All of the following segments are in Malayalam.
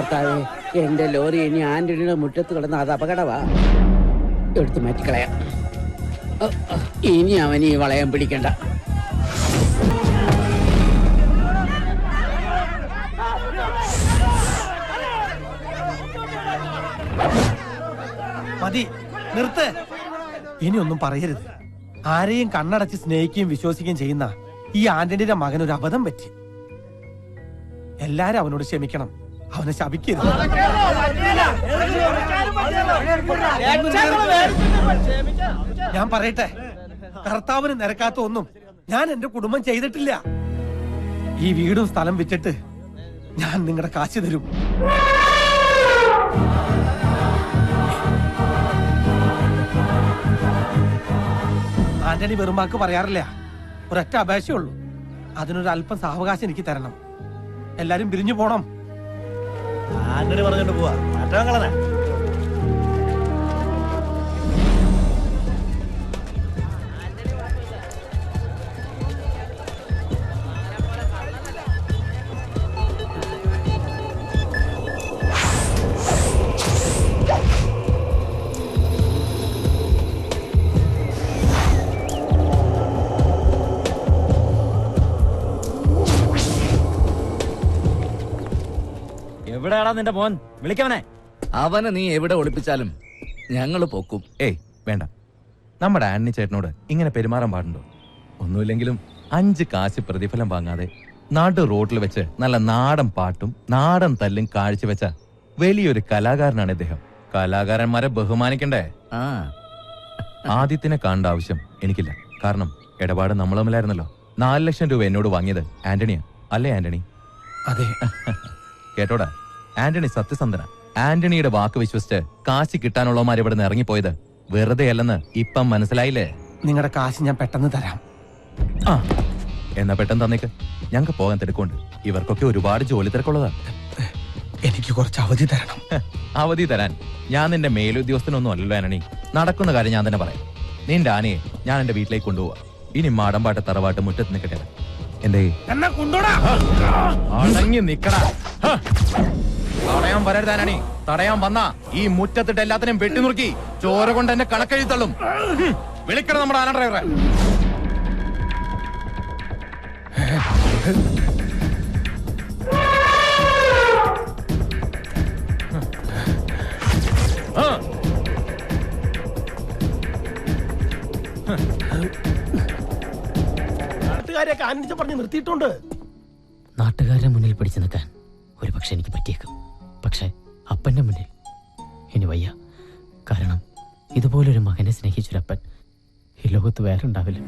കർത്താവേ, എന്റെ ലോറി ഇനി ആന്റണിയുടെ മുറ്റത്ത് കിടന്ന് അത് അപകടവാ. എടുത്ത് മാറ്റിക്കളയാം. ഇനി അവൻ ഈ വളയം പിടിക്കണ്ട. മതി, നിർത്ത്. ഇനിയൊന്നും പറയരുത്. ആരെയും കണ്ണടച്ച് സ്നേഹിക്കുകയും വിശ്വസിക്കുകയും ചെയ്യുന്ന ഈ ആന്റണിയുടെ മകൻ ഒരു അബദ്ധം പറ്റി. എല്ലാരും അവനോട് ക്ഷമിക്കണം. അവനെ ശപിക്കരുത്. ഞാൻ പറയട്ടെ, കർത്താവിന് നിരക്കാത്ത ഒന്നും ഞാൻ എന്റെ കുടുംബം ചെയ്തിട്ടില്ല. ഈ വീടും സ്ഥലം വിറ്റിട്ട് ഞാൻ നിങ്ങളുടെ കാശ് തരും. ആന്റണി വെറുമാക്ക് പറയാറില്ല. ഒരൊറ്റ അപേക്ഷയുള്ളൂ. അതിനൊരു അല്പം സാവകാശം എനിക്ക് തരണം. എല്ലാരും പിരിഞ്ഞു പോണം. ആന്റണി പറഞ്ഞോണ്ട് പോവാ. മാറ്റങ്ങളെ എവിടെയാടാ നിന്റെ മോൻ? വിളിക്കവനെ. അവനെ നീ എവിടെ ഒളിപ്പിച്ചാലും ഞങ്ങള് പൊക്കും. ഏയ് വേണ്ട, നമ്മുടെ ആന്റണി ചേട്ടനോട് ഇങ്ങനെ പെരുമാറാൻ പാടുണ്ടോ? ഒന്നുമില്ലെങ്കിലും 5 കാശ് പ്രതിഫലം വാങ്ങാതെ നാട്ടു റോഡിൽ വെച്ച് നല്ല നാടൻ പാട്ടും നാടൻ തല്ലും കാഴ്ചവെച്ച വലിയൊരു കലാകാരനാണ് ഇദ്ദേഹം. കലാകാരന്മാരെ ബഹുമാനിക്കണ്ടേ? ആദിത്യനെ കാണേണ്ട ആവശ്യം എനിക്കില്ല. കാരണം ഇടപാട് നമ്മൾ തമ്മിലായിരുന്നല്ലോ. 4 ലക്ഷം രൂപ എന്നോട് വാങ്ങിയത് ആന്റണിയാ. അല്ലേ ആന്റണി? അതെ. കേട്ടോടാ, ആന്റണി സത്യസന്ധന. ആന്റണിയുടെ വാക്ക് വിശ്വസിച്ച് കാശ് കിട്ടാനുള്ളവന്മാർ ഇവിടെ നിന്ന് ഇറങ്ങിപ്പോയത് വെറുതെ അല്ലെന്ന് ഇപ്പം മനസ്സിലായില്ലേ? നിങ്ങളുടെ കാശ് ഞാൻ പെട്ടെന്ന് തരാം. എന്നാ പെട്ടെന്ന് തന്നേക്ക്. ഞങ്ങൾക്ക് പോകാൻ തിരക്കുണ്ട്. ഇവർക്കൊക്കെ ഒരുപാട് ജോലി തിരക്കുള്ളതാ. എനിക്ക് കുറച്ച് അവധി തരണം. അവധി തരാൻ ഞാൻ നിന്റെ മേലുദ്യോഗസ്ഥനൊന്നും അല്ലല്ലോ ആന്റണി. നടക്കുന്ന കാര്യം ഞാൻ തന്നെ പറയാം. നിന്റെ ആനയെ ഞാൻ എന്റെ വീട്ടിലേക്ക് കൊണ്ടുപോവാ. ഇനി മാടമ്പാട്ട് തറവാട്ട് മുറ്റത്ത് നിൽക്കട്ടെ. എന്തേ അടങ്ങി നിക്കടാ. തടയാൻ വരരുത് ആന്റണി. തടയാൻ വന്നാ ഈ മുറ്റത്തിട്ട് എല്ലാത്തിനെയും വെട്ടി നുറുക്കി ചോര കൊണ്ട് എന്നെ കണക്കെഴുത്തള്ളും. വിളിക്കണം നമ്മുടെ ആന ഡ്രൈവറെ. നാട്ടുകാരെയൊക്കെ ആനന്ദിച്ച പറഞ്ഞ് നിർത്തിയിട്ടുണ്ട്. നാട്ടുകാരുടെ മുന്നിൽ പിടിച്ചു നിൽക്കാൻ ഒരു പക്ഷെ എനിക്ക് പറ്റിയേക്കും. പക്ഷെ അപ്പന്റെ മുന്നിൽ ഇനി വയ്യ. കാരണം ഇതുപോലൊരു മകനെ സ്നേഹിച്ചൊരപ്പൻ ഈ ലോകത്ത് വേറെ ഉണ്ടാവില്ല.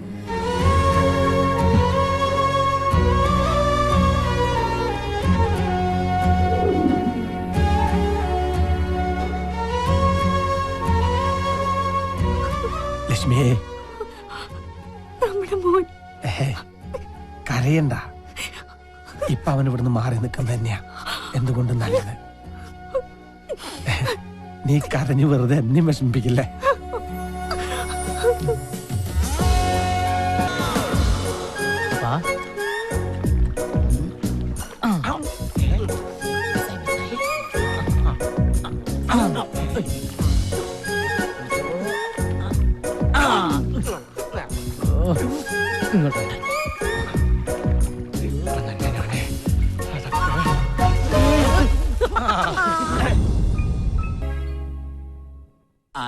ലക്ഷ്മിയെ, കരയണ്ട. ഇപ്പൊ അവൻ ഇവിടുന്ന് മാറി നിൽക്കുന്ന തന്നെയാ എന്തുകൊണ്ട് നല്ലത്. നീ കരഞ്ഞു വെറുതെ എന്നെ വിഷമിപ്പിക്കില്ലേ?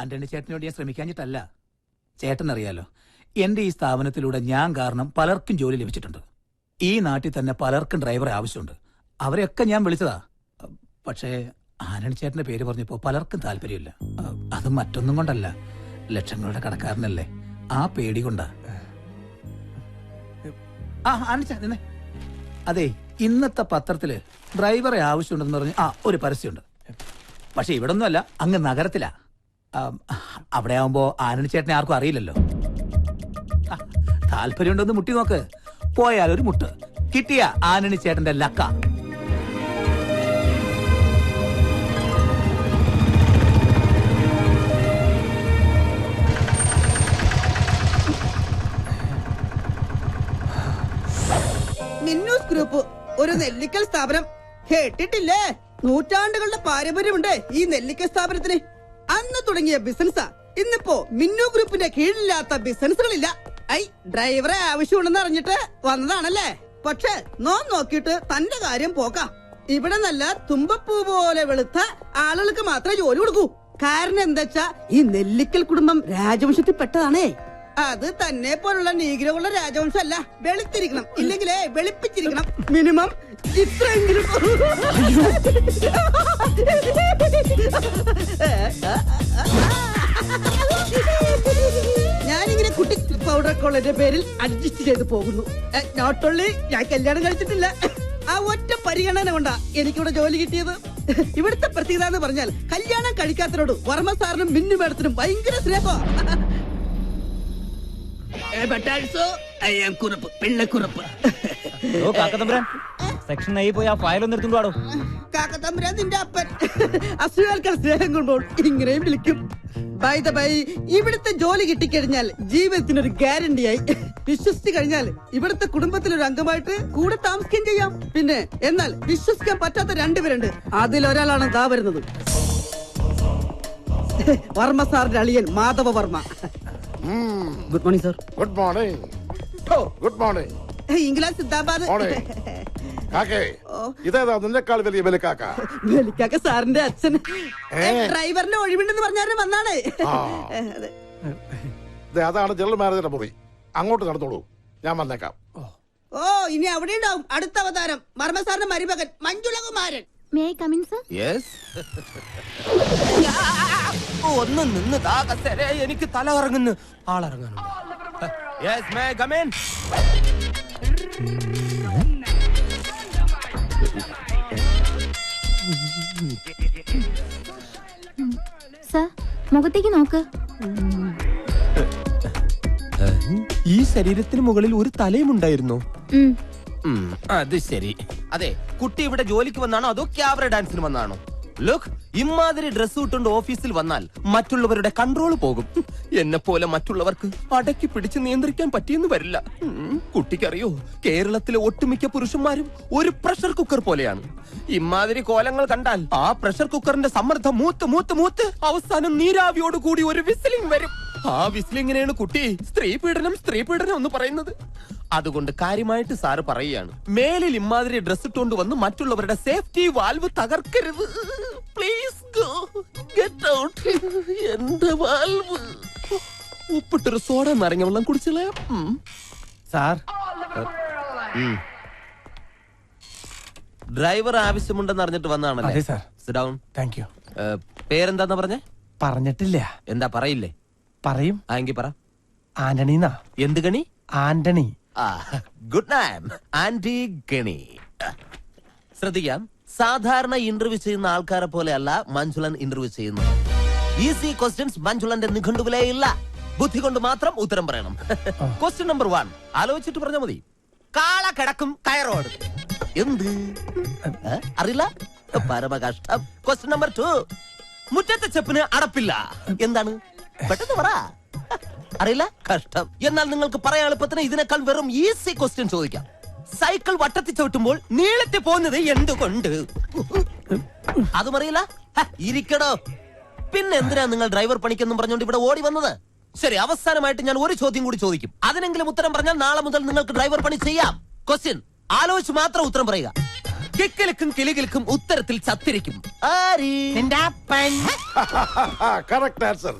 ആന്റണി ചേട്ടനോട് ഞാൻ ശ്രമിക്കാഞ്ഞിട്ടല്ല. ചേട്ടനറിയാലോ, എന്റെ ഈ സ്ഥാപനത്തിലൂടെ ഞാൻ കാരണം പലർക്കും ജോലി ലഭിച്ചിട്ടുണ്ട്. ഈ നാട്ടിൽ തന്നെ പലർക്കും ഡ്രൈവറെ ആവശ്യമുണ്ട്. അവരെയൊക്കെ ഞാൻ വിളിച്ചതാ. പക്ഷേ ആന്റണി ചേട്ടന്റെ പേര് പറഞ്ഞപ്പോ പലർക്കും താല്പര്യമില്ല. അത് മറ്റൊന്നും കൊണ്ടല്ല, ലക്ഷങ്ങളുടെ കടക്കാരനല്ലേ, ആ പേടി കൊണ്ടാ. നിന്നെ അതെ, ഇന്നത്തെ പത്രത്തില് ഡ്രൈവറെ ആവശ്യമുണ്ടെന്ന് പറഞ്ഞ് ഒരു പരസ്യമുണ്ട്. പക്ഷെ ഇവിടെ ഒന്നും അല്ല, അങ്ങ് നഗരത്തിലാ. അവിടെ ആവുമ്പോ ആനണി ചേട്ടനെ ആർക്കും അറിയില്ലല്ലോ. താല്പര്യമുണ്ടെന്ന് മുട്ടി നോക്ക്. പോയാലൊരു മുട്ട് കിട്ടിയ ആനണി ചേട്ടന്റെ ലക്ക. മിന്നൂസ് ഗ്രൂപ്പ് ഒരു നെല്ലിക്കൽ സ്ഥാപനം കേട്ടിട്ടില്ലേ? നൂറ്റാണ്ടുകളുടെ പാരമ്പര്യമുണ്ട് ഈ നെല്ലിക്ക സ്ഥാപനത്തിന്. അന്ന് തുടങ്ങിയ ബിസിനസ്സാ. ഇന്നിപ്പോ മിന്നു ഗ്രൂപ്പിന്റെ കീഴിലില്ലാത്ത ബിസിനസ്സുകളില്ല. ഡ്രൈവറെ ആവശ്യമുണ്ടെന്ന് അറിഞ്ഞിട്ട് വന്നതാണല്ലേ? പക്ഷെ നോക്കിയിട്ട് തന്റെ കാര്യം പോക്കാം. ഇവിടെ നല്ല തുമ്പപ്പൂ പോലെ വെളുത്ത ആളുകൾക്ക് മാത്രമേ ജോലി കൊടുക്കൂ. കാരണം എന്താ, ഈ നെല്ലിക്കൽ കുടുംബം രാജവംശത്തിൽ പെട്ടതാണേ. അത് തന്നെ പോലുള്ള നീഗ്രകളുടെ രാജവംശമല്ല. വെളുത്തിരിക്കണം, ഇല്ലെങ്കിലേ വെളുപ്പിച്ചിരിക്കണം. മിനിമം ഇത്രയെങ്കിലും. ഞാനിങ്ങനെ കുട്ടി പൗഡർ കോളേജിന്റെ പേരിൽ അഡ്ജസ്റ്റ് ചെയ്ത് പോകുന്നു. നോട്ട് ഓൺലി ഞാൻ കല്യാണം കഴിച്ചിട്ടില്ല, ആ ഒറ്റ പരിഗണന കൊണ്ടാ എനിക്കിവിടെ ജോലി കിട്ടിയത്. ഇവിടുത്തെ പ്രത്യേകത എന്ന് പറഞ്ഞാൽ കല്യാണം കഴിക്കാത്തവരോട് വർമ്മ സാറിനും മിന്നു മേഡത്തിനും ഭയങ്കര സ്നേഹമാണ്. സെക്ഷൻ ആയി പോയി ആ ഫയൽ ഒന്ന് എടുത്തുകൊണ്ട് പാടോ. കാക്കത്തമ്പുരാൻ നിന്റെ അപ്പൻ അസുഖാൽക്കാർ സ്നേഹം കൊണ്ടോൾ ഇങ്ങനെയും വിളിക്കും. ബൈ ദ ബൈ, ഇവിടുത്തെ ജോലി കിട്ടിക്കഴിഞ്ഞാൽ ജീവിതത്തിനൊരു ഗ്യാരണ്ടിയായി. വിശ്വസിച്ചു കഴിഞ്ഞാൽ ഇവിടുത്തെ കുടുംബത്തിലൊരു അംഗമായിട്ട് കൂടെ താമസിക്കുകയും ചെയ്യാം. പിന്നെ എന്നാൽ വിശ്വസിക്കാൻ പറ്റാത്ത രണ്ടുപേരുണ്ട്. അതിലൊരാളാണ് ദാ വരുന്നത്, വർമ്മ സാറിന്റെ അളിയൻ Madhava Varma. Good morning sir. Good morning. Good morning. England സിദ്ധാബാദ്. ഇതേതാ നിന്നെക്കാൾ വലിയ ബലിക്കാക്ക? ബലിക്കാക്ക സാറിന്റെ അച്ഛൻ. ഡ്രൈവറിന്റെ ഒഴിവുണ്ടെന്ന് പറഞ്ഞാലും വന്നാണ്. അതാണ് ജനറൽ മാനേജറുടെ മുറി. അങ്ങോട്ട് നടന്നോളൂ, ഞാൻ വന്നേക്കാം. ഓ, ഇനി അവിടെ ഉണ്ടാവും അടുത്ത അവതാരം. വർമ്മ സാറിന്റെ മരുമകൻ മഞ്ജുളകുമാരൻ. ഒന്ന് നിന്ന് എനിക്ക് തല കറങ്ങുന്നു. ആളിറങ്ങുന്നു. സർ, മുഖത്തേക്ക് നോക്ക്. ഈ ശരീരത്തിന് മുകളിൽ ഒരു തലയും ഉണ്ടായിരുന്നു. അത് ശരി. അതെ, കുട്ടി ഇവിടെ ജോലിക്ക് വന്നാണോ അതോ ക്യാബറ ഡാൻസിന് വന്നാണോ? ലുക്ക്, ഇമാതിരി ഡ്രസ് ഇട്ടുകൊണ്ട് ഓഫീസിൽ വന്നാൽ മറ്റുള്ളവരുടെ കൺട്രോൾ പോകും. എന്നെ പോലെ മറ്റുള്ളവർക്ക് അടക്കി പിടിച്ച് നിയന്ത്രിക്കാൻ പറ്റിയെന്ന് വരില്ല. കുട്ടിക്കറിയോ, കേരളത്തിലെ ഒട്ടുമിക്ക പുരുഷന്മാരും ഒരു പ്രഷർ കുക്കർ പോലെയാണ്. ഇമാതിരി കോലങ്ങൾ കണ്ടാൽ ആ പ്രഷർ കുക്കറിന്റെ സമ്മർദ്ദം മൂത്ത് മൂത്ത് മൂത്ത് അവസാനം നീരാവിയോട് കൂടി ഒരു വിസിലിംഗ് വരും. ആ വിസിലിങ്ങിനെയാണ് കുട്ടി സ്ത്രീ പീഡനം എന്ന് പറയുന്നത്. അതുകൊണ്ട് കാര്യമായിട്ട് സാറ് പറയുകയാണ്, മേലിൽ ഇമാതിരി ഡ്രസ് ഇട്ടുകൊണ്ട് വന്ന് മറ്റുള്ളവരുടെ സേഫ്റ്റി വാൽവ് തകർക്കരുത്. Please go get out. എന്റെ വാൽവ് ഉപ്പിട്ടൊരു സോഡ നിറഞ്ഞ വെള്ളം കുടിച്ചില്ലേ സാർ? ഡ്രൈവർ ആവശ്യമുണ്ടെന്ന് അറിഞ്ഞിട്ട് വന്നാണല്ലേ? അതെ sir. Sit down. Thank you. പേരെന്താന്ന് പറഞ്ഞേ? പറഞ്ഞിട്ടില്ല. എന്താ പറയില്ലേ? പറയും. എങ്കിൽ പറ. ആന്റണീന്നാ. എന്ത് ഗണി? ആന്റണി. ഗുഡ് നൈം, ആന്റി ഗണി. ശ്രദ്ധിക്കാം, സാധാരണ ഇന്റർവ്യൂ ചെയ്യുന്ന ആൾക്കാരെ പോലെ അല്ല മഞ്ജുളൻ ഇന്റർവ്യൂ ചെയ്യുന്നത്. ഈസി ക്വസ്റ്റ്യൻസ് മഞ്ജുളന്റെ നിഘണ്ടുവിലേ ഇല്ല. ബുദ്ധി കൊണ്ട് മാത്രം ഉത്തരം പറയണം. ക്വസ്റ്റ്യൻ നമ്പർ 1 ആലോചിച്ചിട്ട് പറഞ്ഞാൽ മതി. കാള കിടക്കും കയറോട്. എന്ത് അറിയില്ല? പരമകഷ്ടം. ക്വസ്റ്റ്യൻ നമ്പർ 2 മുറ്റത്തെ ചെപ്പിന് അടപ്പില്ല. എന്താണ്? പെട്ടെന്ന് പറ. അറിയില്ല? കഷ്ടം. എന്നാൽ നിങ്ങൾക്ക് പറയാൻ എളുപ്പത്തിന് ഇതിനേക്കാൾ വെറും ഈസി ക്വസ്റ്റ്യൻ ചോദിക്കാം. സൈക്കിൾ വട്ടത്തിൽ ചവിട്ടുമ്പോൾ നീളത്തിൽ പോകുന്നത് എന്തുകൊണ്ട്? അതും അറിയില്ല? ഇരിക്കടോ. പിന്നെ എന്തിനാ നിങ്ങൾ ഡ്രൈവർ പണിക്കെന്നും പറഞ്ഞുകൊണ്ട് ഇവിടെ ഓടി വന്നത്? ശരി, അവസാനമായിട്ട് ഞാൻ ഒരു ചോദ്യം കൂടി ചോദിക്കും. അതിനെങ്കിലും ഉത്തരം പറഞ്ഞാൽ നാളെ മുതൽ നിങ്ങൾക്ക് ഡ്രൈവർ പണി ചെയ്യാം. ക്വസ്റ്റ്യൻ ആലോചിച്ച് മാത്രം ഉത്തരം പറയുക. കിക്കിലിക്കും കിളികിൽക്കും ഉത്തരത്തിൽ ചത്തിരിക്കും. Correct answer.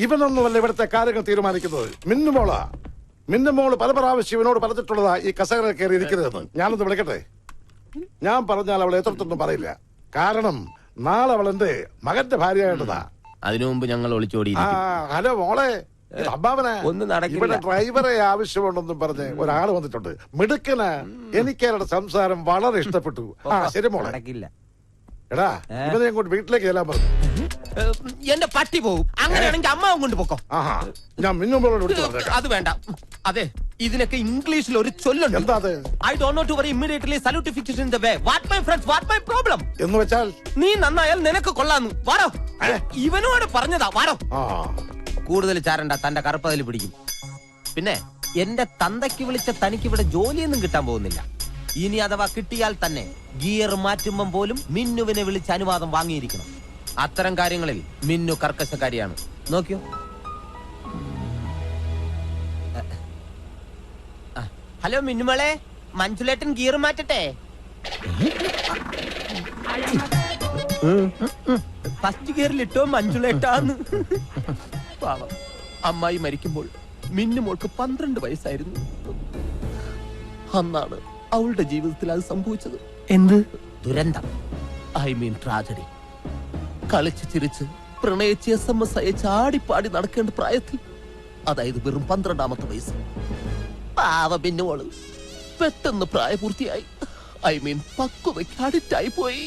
ഇവനൊന്നുമല്ല ഇവിടുത്തെ കാര്യങ്ങൾ തീരുമാനിക്കുന്നത്. മിന്നുമോള് പല പ്രാവശ്യം ഇവനോട് പറഞ്ഞിട്ടുള്ളതാ ഈ കസേര കയറി ഇരിക്കരുതെന്ന്. ഞാനൊന്ന് വിളിക്കട്ടെ? ഞാൻ പറഞ്ഞാൽ അവൾ എത്രത്തൊന്നും പറയില്ല. കാരണം നാളെ അവൾ എന്റെ മകന്റെ ഭാര്യയായിട്ടതാ. അതിനു മുമ്പ് ഞങ്ങൾ ഒളിച്ചോടി. ഹലോ മോളെ, അമ്മാവനെ, ഒന്നും നടക്കില്ല. ഇവിടെ ഡ്രൈവറെ ആവശ്യമുണ്ടെന്നും പറഞ്ഞ് ഒരാള് വന്നിട്ടുണ്ട്. മിടുക്കന. എനിക്ക് അവരുടെ സംസാരം വളരെ ഇഷ്ടപ്പെട്ടു. ശരി മോളെ. നടക്കില്ല. എടാ, ഇവനെ അങ്ങോട്ട് വീട്ടിലേക്ക് ചെല്ലാൻ പറഞ്ഞു. എന്റെ പട്ടി പോകും. അങ്ങനെയാണെങ്കിൽ അമ്മാവും കൊണ്ട് പോക്കോ. ഞാൻ മിന്നുമ്പോളോട് വിളിച്ചു പറഞ്ഞേക്കാം. അത് വേണ്ട. അതെ, ഇതിനൊക്കെ ഇംഗ്ലീഷിൽ ഒരു ചൊല്ലുണ്ട്. എന്താ അത്? I don't know to worry immediately salutification in the way. What my friends, what my problem? എന്ന് വെച്ചാൽ നീ നന്നായാൽ നിനക്ക് കൊള്ളാന്ന്. വാടോ. ഇവനോട് പറഞ്ഞതാ. വാടോ. കൂടുതൽ ചാരണ്ട, തന്റെ കറുപ്പതിൽ പിടിക്കും. പിന്നെ എന്റെ തന്തയ്ക്ക് വിളിച്ച തനിക്ക് ഇവിടെ ജോലിയൊന്നും കിട്ടാൻ പോകുന്നില്ല. ഇനി അഥവാ കിട്ടിയാൽ തന്നെ ഗിയർ മാറ്റുമ്പം പോലും മിന്നുവിനെ വിളിച്ച് അനുവാദം വാങ്ങിയിരിക്കണം. അത്തരം കാര്യങ്ങളിൽ മിന്നു കർക്കശക്കാരിയാണ്. നോക്കിയോ. ഹലോ മിന്നുമോളെ, മഞ്ജുലേട്ടൻ ഗിയർ മാറ്റട്ടെ? ഫസ്റ്റ് ഗിയറിലിട്ടോ മഞ്ജുലേട്ടാന്ന്. പാവം, അമ്മായി മരിക്കുമ്പോൾ മിന്നുമോൾക്ക് 12 വയസ്സായിരുന്നു. അന്നാണ് അവളുടെ ജീവിതത്തിൽ അത് സംഭവിച്ചത്. എന്ത് ദുരന്തം? I mean tragedy. കളിച്ച് ചിരിച്ച് പ്രണയിച്ച് SMS അയച്ച് ആടിപ്പാടി നടക്കേണ്ട പ്രായത്തിൽ, അതായത് വെറും 12ാമത്തെ വയസ്സ്, പാവ മിന്നുമോള് പെട്ടെന്ന് പ്രായപൂർത്തിയായി. ഐ മീൻ പക്വതയ്ക്ക് അഡിക്റ്റായി പോയി.